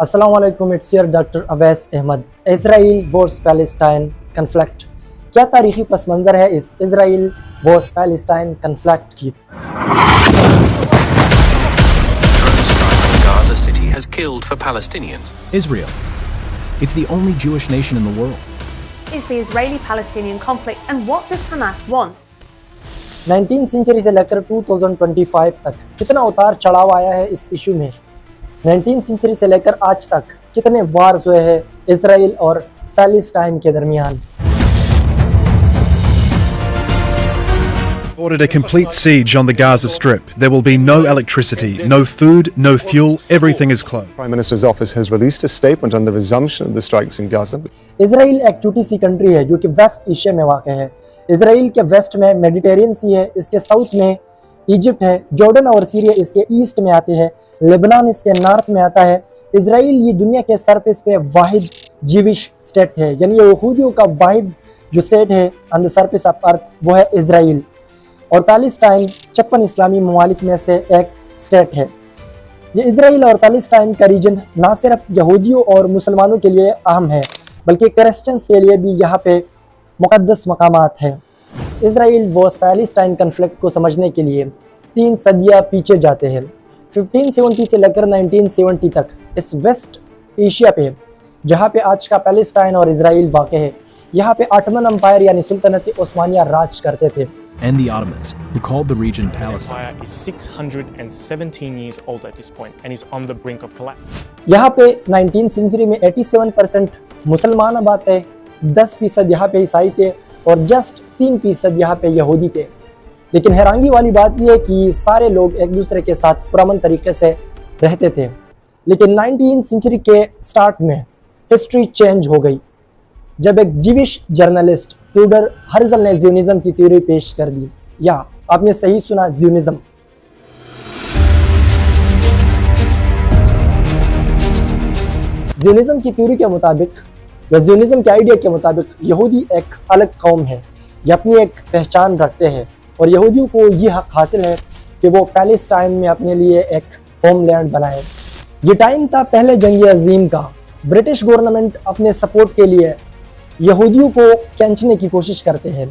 अस्सलाम वालेकुम, it's your doctor Awais Ahmed. Israel versus Palestine conflict, क्या तारीखी पस मंज़र है इस इजराइल वर्स पैलेस्टाइन कन्फ्लिक्ट की? Drone strike on Gaza City has killed for Palestinians. Israel. It's the only Jewish nation in the world. Is the Israeli-Palestinian conflict and what does Hamas want? 19वीं century से लेकर 2025 तक कितना उतार चढ़ाव आया है इस इशू में। 19वीं सेंचुरी से लेकर आज तक कितने वार्स हुए हैं इजराइल और पैलेस्टाइन के दरमियान। Ordered a complete siege on the Gaza Strip. There will be no electricity, no food, no fuel, everything is closed. Prime Minister's office has released a statement on the resumption of the strikes in Gaza. Israel एक छोटी सी country है जो कि waste Asia में वाक़ है। Israel के waste में मेडिटेरियन सी है, इसके साउथ में इजिप्ट है, जॉर्डन और सीरिया इसके ईस्ट में आते हैं, लेबनान इसके नॉर्थ में आता है। इजराइल ये दुनिया के सरफेस पे वाहिद जीविश स्टेट है, यानी ये यहूदियों का वाहिद जो स्टेट है on the surface of earth वो है इजराइल। और पैलेस्टाइन 56 इस्लामी ममालिक में से एक स्टेट है। ये इजराइल और पैलेस्टाइन का रीजन ना सिर्फ यहूदियों और मुसलमानों के लिए अहम है बल्कि क्रिश्चियंस के लिए भी यहाँ पे मुक़द्दस मकामात हैं। इजराइल वर्स पैलेस्टाइन कन्फ्लिक्ट को समझने के लिए 3 सदियाँ पीछे जाते हैं। 1570 से लेकर 1970 तक इस वेस्ट एशिया पे जहाँ पे आज का पैलेस्टाइन और इजराइल वाक़ है, यहाँ पे ऑटोमन एम्पायर यानी सुल्तनत ओस्मानिया राज करते थे। And the Ottomans, who called the region Palestine. The empire is 617 years old at this point and is on the brink of collapse. यहाँ पे 19वीं सेंचुरी में 87% मुसलमान आबाद थे, 10% यहाँ पे ईसाई थे और जस्ट 3% यहाँ पे यहूदी थे। लेकिन हैरानी वाली बात यह है कि सारे लोग एक दूसरे के साथ पुरअमन तरीके से रहते थे। लेकिन 19वीं सेंचुरी के स्टार्ट में हिस्ट्री चेंज हो गई जब एक जीविश जर्नलिस्ट ट्यूडर हर्जल ने ज़ियोनिज़्म की थ्योरी पेश कर दी। या आपने सही सुना, ज़ियोनिज़्म। ज़ियोनिज़्म की थ्योरी के मुताबिक या ज़ियोनिज़्म के आइडिया के मुताबिक यहूदी एक अलग कौम है, ये अपनी एक पहचान रखते हैं और यहूदियों को ये हक हासिल है कि वो पैलेस्टाइन में अपने लिए एक होमलैंड बनाए। ये टाइम था पहले जंग अजीम का। ब्रिटिश गवर्नमेंट अपने सपोर्ट के लिए यहूदियों को खींचने की कोशिश करते हैं।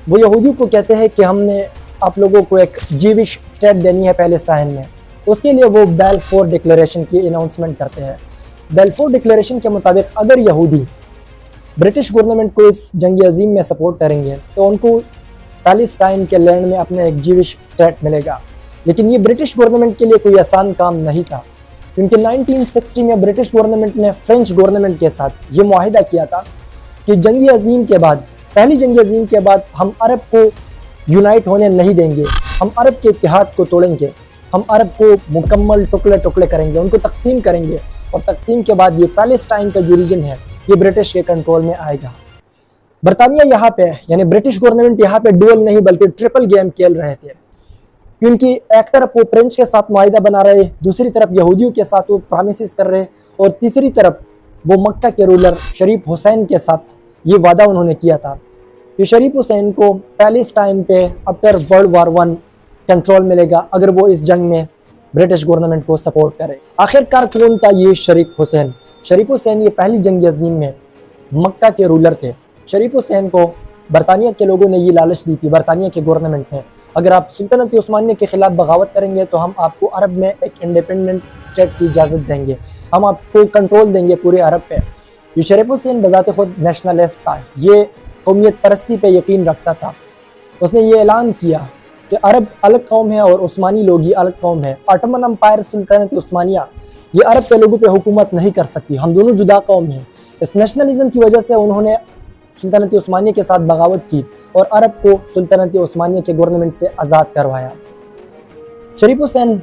वो यहूदियों को कहते हैं कि हमने आप लोगों को एक जीविश स्टेट देनी है पैलेस्टाइन में। उसके लिए वो बेलफोर डिक्लेरेशन की अनाउंसमेंट करते हैं। बेलफोर डिक्लेरेशन के मुताबिक अगर यहूदी ब्रिटिश गवर्नमेंट को इस जंग अजीम में सपोर्ट करेंगे तो उनको पैलेस्टाइन के लैंड में अपना एक जीविश स्टेट मिलेगा। लेकिन ये ब्रिटिश गवर्नमेंट के लिए कोई आसान काम नहीं था, क्योंकि 1960 में ब्रिटिश गवर्नमेंट ने फ्रेंच गवर्नमेंट के साथ ये मुआहिदा किया था कि जंग अजीम के बाद, पहली जंग अजीम के बाद हम अरब को यूनाइट होने नहीं देंगे, हम अरब के इत्तेहाद को तोड़ेंगे, हम अरब को मुकम्मल टुकड़े टुकड़े करेंगे, उनको तकसीम करेंगे और तकसीम के बाद ये पैलेस्टाइन का जो रीजन है ये ब्रिटिश के कंट्रोल में आएगा। बरतानिया यहाँ पे यानी ब्रिटिश गवर्नमेंट यहाँ पे डुअल नहीं बल्कि ट्रिपल गेम खेल रहे थे, क्योंकि एक तरफ वो फ्रेंच के साथ मुआहिदा बना रहे, दूसरी तरफ यहूदियों के साथ वो प्रॉमिसेस कर रहे और तीसरी तरफ वो मक्का के रूलर शरीफ हुसैन के साथ ये वादा उन्होंने किया था कि शरीफ हुसैन को पैलेस्टाइन पे आफ्टर वर्ल्ड वार 1 कंट्रोल मिलेगा अगर वो इस जंग में ब्रिटिश गवर्नमेंट को सपोर्ट करे। आखिरकार कौन था ये शरीफ हुसैन? शरीफ हुसैन ये पहली जंग अजीम में मक्का के रूलर थे। शरीफ हुसैन को बरतानिया के लोगों ने ये लालच दी थी, बरतानिया के गवर्नमेंट ने, अगर आप सुल्तनत ओस्मानिया के खिलाफ बगावत करेंगे तो हम आपको अरब में एक इंडिपेंडेंट स्टेट की इजाज़त देंगे, हम आपको कंट्रोल देंगे पूरे अरब पे। ये शरीफ हुसैन बजाते खुद नेशनलिस्ट था, ये कौमियत परस्ती पे यकीन रखता था। उसने ये ऐलान किया कि अरब अलग कौम है और उस्मानी लोग ही अलग कौम है। ऑटोमन एम्पायर सुल्तनत ओस्मानिया ये अरब के लोगों पे हुकूमत नहीं कर सकती, हम दोनों जुदा कौम हैं। इस नेशनलिज्म की वजह से उन्होंने सुल्तनत ओस्मानिया के साथ बगावत की और अरब को सुल्तनत ओस्मानिया के गवर्नमेंट से आज़ाद करवाया। शरीफ हुसैन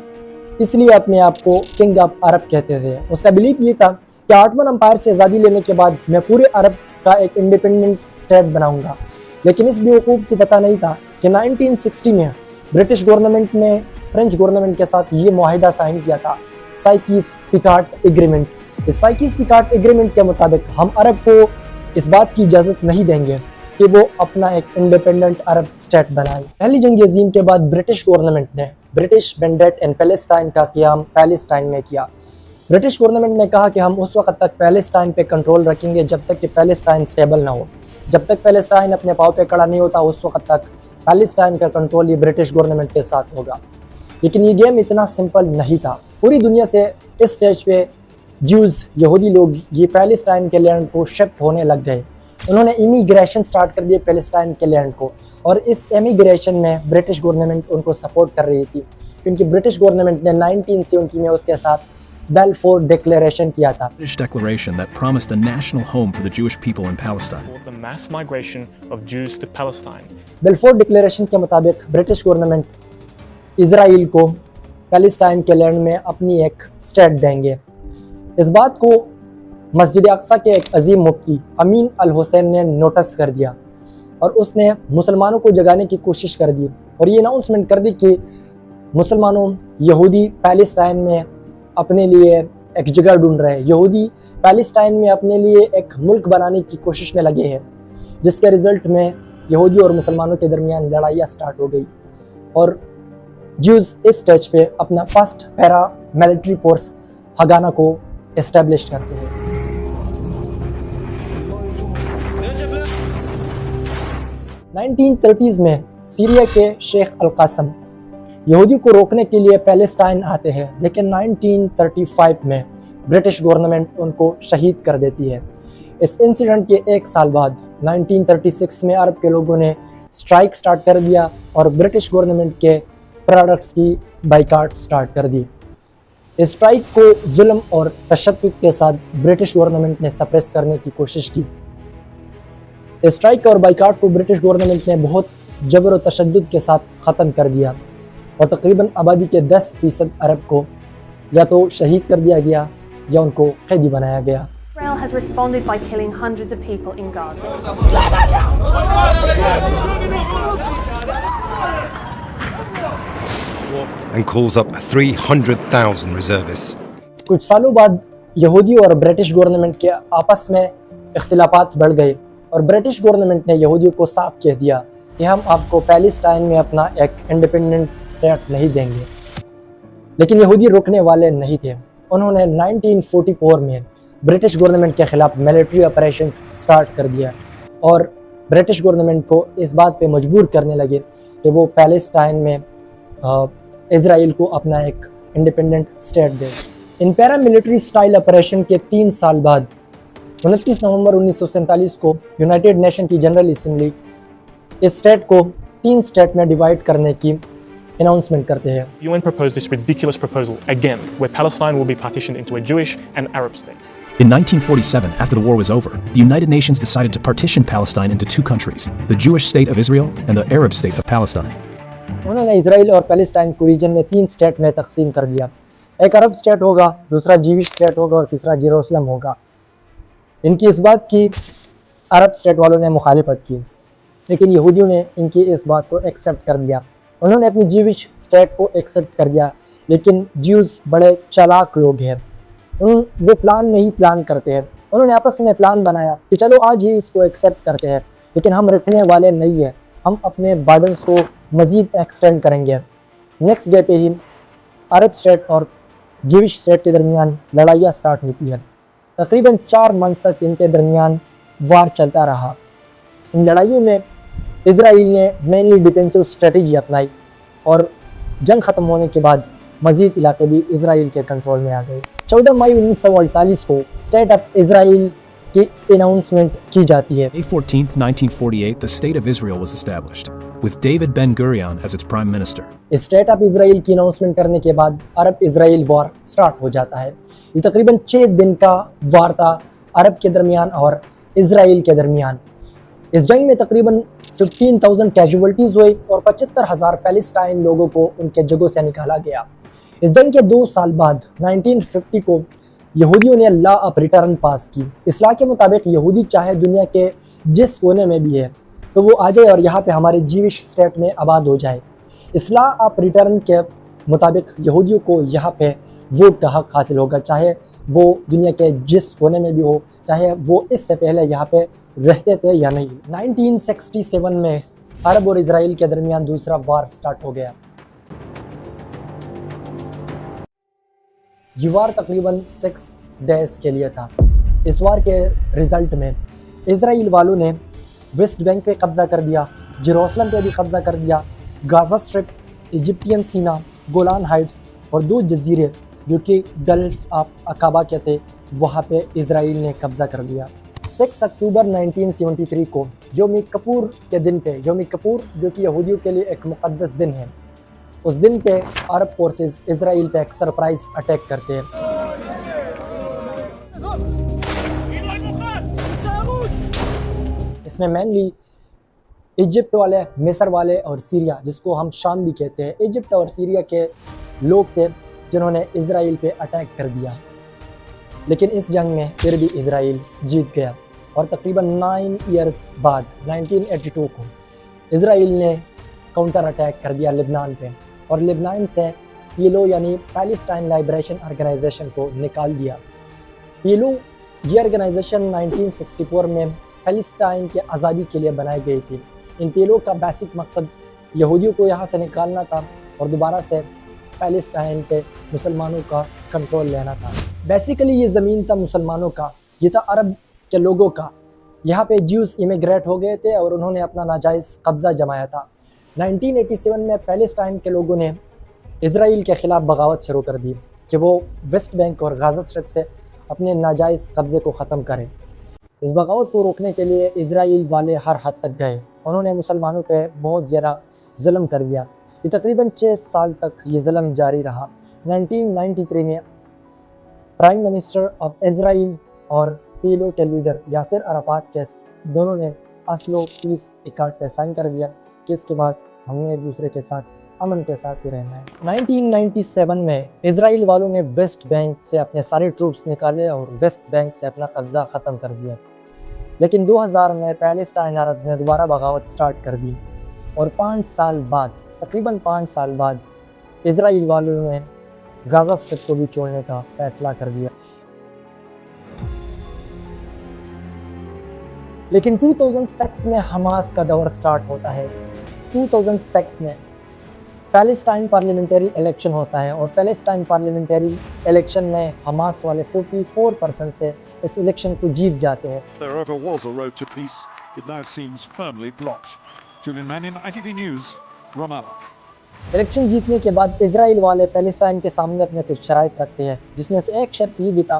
इसलिए अपने आप को किंग ऑफ अरब कहते थे। उसका बिलीफ ये था कि ऑटोमन एम्पायर से आज़ादी लेने के बाद मैं पूरे अरब का एक इंडिपेंडेंट स्टेट बनाऊंगा। लेकिन इस बेवकूफ़ को पता नहीं था कि 1960 में ब्रिटिश गवर्नमेंट ने फ्रेंच गवर्नमेंट के साथ ये मुआहिदा साइन किया था, साइकिस-पिकाट एग्रीमेंट। इस साइकिस-पिकाट एग्रीमेंट के मुताबिक हम अरब को इस बात की इजाज़त नहीं देंगे कि वो अपना एक इंडिपेंडेंट अरब स्टेट बनाए। पहली जंग अजीम के बाद ब्रिटिश गवर्नमेंट ने ब्रिटिश मैंडेट इन पैलेस्टाइन का क़याम पैलेस्टाइन में किया। ब्रिटिश गवर्नमेंट ने कहा कि हम उस वक्त तक पैलेस्टाइन पे कंट्रोल रखेंगे जब तक कि पैलेस्टाइन स्टेबल ना हो। जब तक पैलेस्टाइन अपने पाँव पे खड़ा नहीं होता उस वक्त तक पैलेस्टाइन का कंट्रोल ये ब्रिटिश गवर्नमेंट के साथ होगा। लेकिन ये गेम इतना सिंपल नहीं था। पूरी दुनिया से इस स्टेज पे ज्यूज़ यहूदी लोग ये पैलेस्टाइन के लैंड को शिफ्ट होने लग गए। उन्होंने इमिग्रेशन स्टार्ट कर दिए पैलेस्टाइन के लैंड को, और इस इमिग्रेशन में ब्रिटिश गवर्नमेंट उनको सपोर्ट कर रही थी, क्योंकि ब्रिटिश गवर्नमेंट ने 1970 में उसके साथ बेलफोर डिक्लेरेशन किया था। British declaration that promised a national home for the Jewish people in Palestine. For the mass migration of Jews to Palestine. Balfour declaration के मुताबिक ब्रिटिश गवर्नमेंट इजराइल को पैलेस्टाइन के लैंड में अपनी एक स्टेट देंगे। इस बात को मस्जिद अक्सा के एक अजीम मुफ्ती अमीन अल हुसैन ने नोटिस कर दिया और उसने मुसलमानों को जगाने की कोशिश कर दी और ये अनाउंसमेंट कर दी कि मुसलमानों यहूदी पैलेस्टाइन में अपने लिए एक जगह ढूंढ रहे हैं, यहूदी पैलेस्टाइन में अपने लिए एक मुल्क बनाने की कोशिश में लगे हैं, जिसके रिज़ल्ट में यहूदी और मुसलमानों के दरमियान लड़ाइयाँ स्टार्ट हो गई और ज्यूज़ इस स्टेज पे अपना फर्स्ट पैरा मिलिट्री फोर्स हगाना को इस्टेब्लिश करते हैं। (1930s) में सीरिया के शेख अल कासम यहूदी को रोकने के लिए पैलेस्टाइन आते हैं, लेकिन 1935 में ब्रिटिश गवर्नमेंट उनको शहीद कर देती है। इस इंसिडेंट के एक साल बाद 1936 में अरब के लोगों ने स्ट्राइक स्टार्ट कर दिया और ब्रिटिश गवर्नमेंट के प्रोडक्ट्स की बाइकाट स्टार्ट कर दी। इस स्ट्राइक को जुल्म और तशद्दुद के साथ ब्रिटिश गवर्नमेंट ने सप्रेस करने की कोशिश की। इस स्ट्राइक और बाइकाट को ब्रिटिश गवर्नमेंट ने बहुत जबर और तशद्दुद के साथ ख़त्म कर दिया और तकरीबन आबादी के 10% अरब को या तो शहीद कर दिया गया या उनको कैदी बनाया गया। Israel has responded by killing hundreds of people in Gaza. And calls up 300,000 reservists. कुछ सालों बाद यहूदी और ब्रिटिश गवर्नमेंट के आपस में इख्तिलाफात बढ़ गए और ब्रिटिश गवर्नमेंट ने यहूदियों को साफ कह दिया कि हम आपको पैलेस्टाइन में अपना एक इंडिपेंडेंट स्टेट नहीं देंगे। लेकिन यहूदी रुकने वाले नहीं थे। उन्होंने 1944 में ब्रिटिश गवर्नमेंट के ख़िलाफ़ मिलिट्री ऑपरेशंस स्टार्ट कर दिया और ब्रिटिश गवर्नमेंट को इस बात पे मजबूर करने लगे कि वो पैलेस्टाइन में इज़राइल को अपना एक independent state they. In para military style operation के 3 साल बाद 29 नवंबर 1947 को यूनाइटेड नेशन की जनरल असेंबली इस स्टेट को 3 स्टेट में डिवाइड करने की अनाउंसमेंट करते हैं। UN proposed this ridiculous proposal again, where Palestine will be partitioned into a Jewish and Arab state. In 1947, after the war was over, the United Nations decided to partition Palestine into 2 countries, the Jewish state of Israel and the Arab state of Palestine. उन्होंने Israel और Palestine को reason में 3 state में तकसीम कर दिया। एक अरब state होगा, दूसरा जीविश स्टेट होगा और तीसरा जेरूसलम होगा। इनकी इस बात की अरब स्टेट वालों ने मुखालिफत की, लेकिन यहूदियों ने इनकी इस बात को एक्सेप्ट कर लिया। उन्होंने अपनी जीविश स्टेट को एक्सेप्ट कर दिया, लेकिन ज्यूज़ बड़े चालाक लोग हैं, वो प्लान नहीं प्लान करते हैं। उन्होंने आपस में प्लान बनाया कि चलो आज ही इसको एक्सेप्ट करते हैं, लेकिन हम रखने वाले नहीं हैं, हम अपने बॉर्डर्स को मज़ीद एक्सटेंड करेंगे। नेक्स्ट डे पे ही अरब स्टेट और जीविश स्टेट के दरमियान लड़ाइयाँ स्टार्ट होती है। तकरीबन 4 मंथ तक इनके दरमियान वार चलता रहा। इन लड़ाइयों में इजराइल ने मेनली डिफेंसिव स्ट्रेटजी अपनाई और जंग ख़त्म होने के बाद मज़ीद इलाके भी इजराइल के कंट्रोल में आ गए। 14 मई 1948 को स्टेट ऑफ इजराइल की अनाउंसमेंट की जाती है। May 14, 1948, the State of Israel was established, with David Ben-Gurion as its prime minister. State of Israel की अनाउंसमेंट करने के बाद अरब इजराइल वॉर स्टार्ट हो जाता है। ये तकरीबन 6 दिन का वार था अरब के दरमियान और इजराइल के दरमियान। इस जंग में तकरीबन 15,000 कैजुअल्टीज़ हुई और 75,000 पैलेस्टाइन लोगों को उनके जगहों से निकाला गया। इस जंग के 2 साल बाद 1950 को यहूदियों ने लॉ ऑफ रिटर्न पास की। इस लॉ के मुताबिक यहूदी चाहे दुनिया के जिस कोने में भी है तो वो आ जाए और यहाँ पे हमारे जीविश स्टेट में आबाद हो जाए। इस लॉ ऑफ रिटर्न के मुताबिक यहूदियों को यहाँ पे वोट का हक हासिल होगा, चाहे वो दुनिया के जिस कोने में भी हो, चाहे वो इससे पहले यहाँ पे रहते थे या नहीं। 1967 में अरब और इजराइल के दरमियान दूसरा वार स्टार्ट हो गया। ये वार तकरीबन 6 डेज़ के लिए था। इस वार के रिज़ल्ट में इज़राइल वालों ने वेस्ट बैंक पे कब्ज़ा कर दिया, जेरूसलम पे भी कब्ज़ा कर दिया, गाज़ा स्ट्रिप, इजिप्टियन सीना, गोलान हाइट्स और 2 जजीरे जो कि गल्फ ऑफ अकाबा के थे, वहाँ पे इज़राइल ने कब्ज़ा कर दिया। 6 अक्टूबर 1973 को यौम किपुर के दिन पे, यौम किपुर जो कि यहूदियों के लिए एक मुक़द्दस दिन है, उस दिन पे अरब फोर्सेस इज़राइल पे एक सरप्राइज़ अटैक करते हैं। इसमें मेनली इजिप्ट वाले, मिस्र वाले और सीरिया, जिसको हम शाम भी कहते हैं, इजिप्ट और सीरिया के लोग थे जिन्होंने इज़राइल पे अटैक कर दिया। लेकिन इस जंग में फिर भी इज़राइल जीत गया और तकरीबन 9 इयर्स बाद 1982 को इज़राइल ने काउंटर अटैक कर दिया लेबनान पे और लेबनान से पीएलओ यानी पैलेस्टाइन लिबरेशन ऑर्गेनाइजेशन को निकाल दिया। पीएलओ ये ऑर्गेनाइजेशन 1964 में पैलेस्टाइन के आज़ादी के लिए बनाई गई थी। इन पीएलओ का बेसिक मकसद यहूदियों को यहाँ से निकालना था और दोबारा से पैलेस्टाइन पे मुसलमानों का कंट्रोल लेना था। बेसिकली ये ज़मीन था मुसलमानों का, ये था अरब के लोगों का। यहाँ पे ज्यूज़ इमिग्रेट हो गए थे और उन्होंने अपना नाजायज़ कब्ज़ा जमाया था। 1987 में पैलेस्टाइन के लोगों ने इज़राइल के ख़िलाफ़ बगावत शुरू कर दी कि वो वेस्ट बैंक और गाज़ा स्ट्रिप से अपने नाजायज़ कब्ज़े को ख़त्म करें। इस बगावत को रोकने के लिए इज़राइल वाले हर हद तक गए। उन्होंने मुसलमानों पे बहुत ज़्यादा जुल्म कर दिया। ये तकरीबन 6 साल तक ये जुल्म जारी रहा। 1993 में प्राइम मिनिस्टर ऑफ इज़राइल और पीएलओ के लीडर यासिर अराफात के दोनों ने अस्लो पीस अकॉर्ड पे साइन कर दिया कि इसके बाद हमने एक दूसरे के साथ अमन के साथ ही रहना है। 1997 में इज़राइल वालों ने वेस्ट बैंक से अपने सारे ट्रूप्स निकाले और वेस्ट बैंक से अपना कब्ज़ा ख़त्म कर दिया। लेकिन 2000 में पैलेस्टाइन अरब ने दोबारा बगावत स्टार्ट कर दी और 5 साल बाद, तकरीबन 5 साल बाद इज़राइल वालों ने गाज़ा स्ट्रिप को भी छोड़ने का फैसला कर दिया। लेकिन 2006 में हमास का दौर स्टार्ट होता है। 2006 में पैलेस्टाइन पार्लियामेंट्री इलेक्शन होता है और पैलेस्टाइन पार्लियामेंट्री इलेक्शन में हमास वाले 44% से इस इलेक्शन को जीत जाते हैं। There ever was a road to peace, it now seems firmly blocked. Julian Mannion, ITV News, Ramallah. Election जीतने के बाद इज़राइल वाले पैलेस्टाइन के सामने अपने कुछ शराइत रखते हैं, जिसमें से एक शर्त ये भी था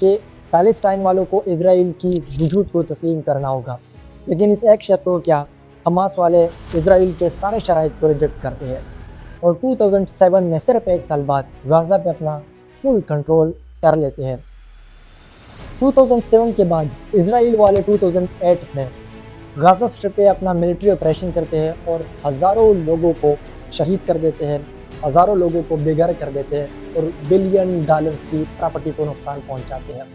कि पैलेस्टाइन वालों को इज़राइल की वजूद को तस्लीम करना होगा। लेकिन इस एक शर्त को क्या हमास वाले इज़राइल के सारे शराइत को रिजेक्ट करते हैं और 2007 में सिर्फ 1 साल बाद गाज़ा पे अपना फुल कंट्रोल कर लेते हैं। 2007 के बाद इज़राइल वाले 2008 में गाज़ा स्ट्रिप पे अपना मिलिट्री ऑपरेशन करते हैं और हज़ारों लोगों को शहीद कर देते हैं, हज़ारों लोगों को बेघर कर देते हैं और बिलियन डॉलर्स की प्रॉपर्टी को नुकसान पहुंचाते हैं।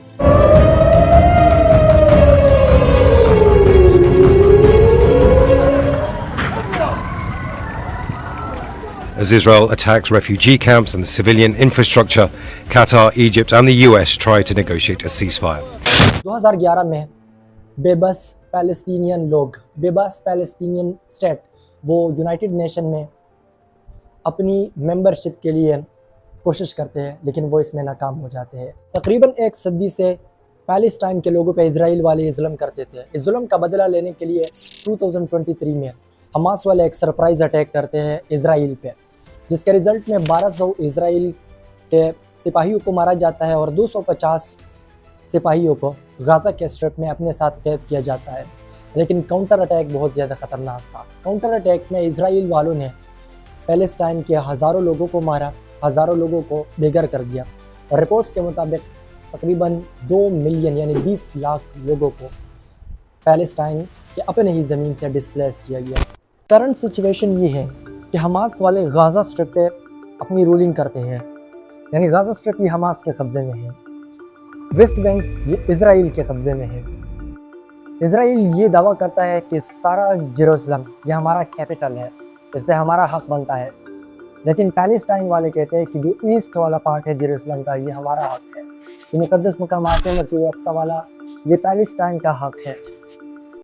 As Israel attacks refugee camps and the civilian infrastructure, Qatar, Egypt and the US try to negotiate a ceasefire. 2011 में बेबस पैलेस्टीनियन लोग, बेबस पैलेस्टीनियन स्टेट, वो यूनाइटेड नेशन में अपनी मेंबरशिप के लिए कोशिश करते हैं, लेकिन वो इसमें नाकाम हो जाते हैं। तकरीबन 1 सदी से पैलेस्टाइन के लोगों पे इज़राइल वाले जुल्म करते थे। इस जुल्म का बदला लेने के लिए 2023 में हमास वाले एक सरप्राइज़ अटैक करते हैं इज़राइल पे, जिसके रिज़ल्ट में 1200 इज़राइल के सिपाहियों को मारा जाता है और 250 सिपाहियों को गाज़ा के स्ट्रिप में अपने साथ कैद किया जाता है। लेकिन काउंटर अटैक बहुत ज़्यादा ख़तरनाक था। काउंटर अटैक में इज़राइल वालों ने पैलेस्टाइन के हज़ारों लोगों को मारा, हज़ारों लोगों को बेघर कर दिया और रिपोर्ट्स के मुताबिक तकरीबन 2 मिलियन यानी 20 लाख लोगों को पैलेस्टाइन के अपने ही ज़मीन से डिस्प्लेस किया गया। करंट सिचुएशन ये है कि हमास वाले गाज़ा स्ट्रिप पे अपनी रूलिंग करते हैं, यानी गाज़ा स्ट्रिप ही हमास के कब्ज़े में है, वेस्ट बैंक ये इज़राइल के कब्ज़े में है। इज़राइल ये दावा करता है कि सारा जेरूसलम ये हमारा कैपिटल है, इस पर हमारा हक बनता है, लेकिन पैलेस्टाइन वाले कहते हैं कि जो ईस्ट वाला पार्ट है जेरूसलम का ये हमारा हक है, ये मुक़द्दस मकामात है, मस्जिद अक़सा वाला ये पैलेस्टाइन का हक है।